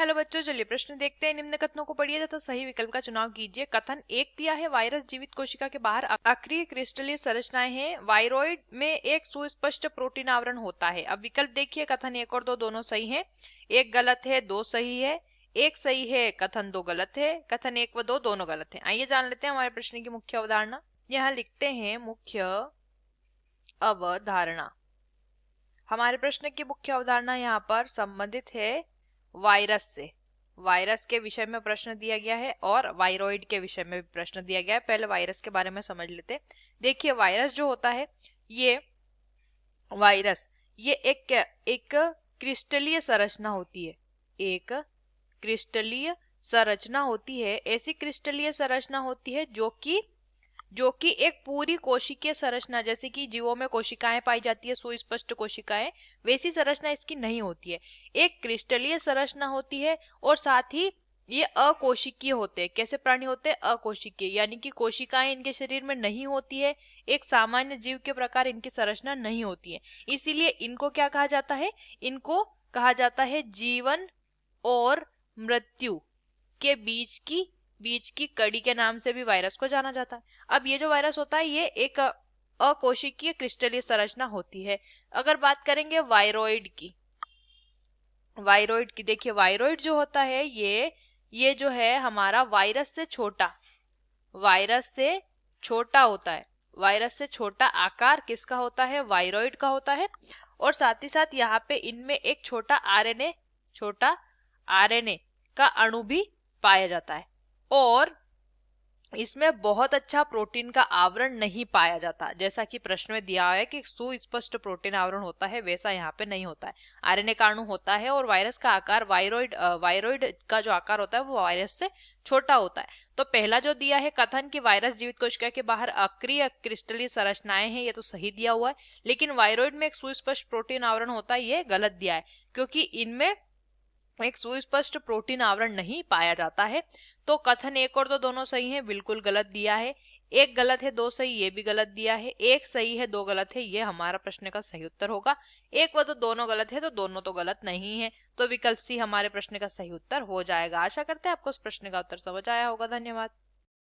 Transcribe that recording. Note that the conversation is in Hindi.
हेलो बच्चों, चलिए प्रश्न देखते हैं। निम्न कथनों को पढ़िए तथा सही विकल्प का चुनाव कीजिए। कथन एक दिया है, वायरस जीवित कोशिका के बाहर अक्रिय क्रिस्टलीय संरचनाएं हैं। वायरोइड में एक सुस्पष्ट प्रोटीन आवरण होता है। अब विकल्प देखिए, कथन एक और दो दोनों सही हैं, एक गलत है, दो सही है, एक सही है, कथन दो गलत है, कथन एक व दो दोनों गलत है। आइए जान लेते हैं हमारे प्रश्न की मुख्य अवधारणा। यहाँ लिखते हैं मुख्य अवधारणा। हमारे प्रश्न की मुख्य अवधारणा यहाँ पर संबंधित है वायरस से। वायरस के विषय में प्रश्न दिया गया है और वायरोइड के विषय में भी प्रश्न दिया गया है। पहले वायरस के बारे में समझ लेते हैं। देखिए, वायरस जो होता है ये वायरस ये एक क्रिस्टलीय संरचना होती है। एक क्रिस्टलीय संरचना होती है। ऐसी क्रिस्टलीय संरचना होती है जो कि एक पूरी कोशिकीय संरचना, जैसे कि जीवों में कोशिकाएं पाई जाती है, सुस्पष्ट कोशिकाएं, वैसी संरचना इसकी नहीं होती है। एक क्रिस्टलीय संरचना होती है और साथ ही ये अकोशिकीय होते हैं। कैसे प्राणी होते हैं? अकोशिकीय, यानी कि कोशिकाएं इनके शरीर में नहीं होती है। एक सामान्य जीव के प्रकार इनकी संरचना नहीं होती है। इसीलिए इनको क्या कहा जाता है? इनको कहा जाता है जीवन और मृत्यु के बीच की कड़ी के नाम से भी वायरस को जाना जाता है। अब ये जो वायरस होता है ये एक अकोशिकीय क्रिस्टलीय संरचना होती है। अगर बात करेंगे वायरोइड की, देखिए वायरोइड जो होता है ये जो है हमारा वायरस से छोटा होता है। वायरस से छोटा आकार किसका होता है? वायरोइड का होता है। और साथ ही साथ यहाँ पे इनमें एक छोटा आरएनए का अणु भी पाया जाता है और इसमें बहुत अच्छा प्रोटीन का आवरण नहीं पाया जाता। जैसा कि प्रश्न में दिया है कि सुस्पष्ट प्रोटीन आवरण होता है, वैसा यहाँ पे नहीं होता है। आरएनए का अणु होता है और वायरस का आकार वायरोइड का जो आकार होता है वो वायरस से छोटा होता है। तो पहला जो दिया है कथन कि वायरस जीवित कोशिका के बाहर अक्रिय क्रिस्टलीय संरचनाएं हैं, ये तो सही दिया हुआ है। लेकिन वायरोइड में एक सुस्पष्ट प्रोटीन आवरण होता है, ये गलत दिया है, क्योंकि इनमें एक सुस्पष्ट प्रोटीन आवरण नहीं पाया जाता है। तो कथन एक और दो दोनों सही हैं, बिल्कुल गलत दिया है। एक गलत है, दो सही, ये भी गलत दिया है। एक सही है, दो गलत है, ये हमारा प्रश्न का सही उत्तर होगा। एक व दो दोनों गलत है, तो दोनों तो गलत नहीं है, तो विकल्प सी हमारे प्रश्न का सही उत्तर हो जाएगा। आशा करते हैं आपको इस प्रश्न का उत्तर समझ आया होगा। धन्यवाद।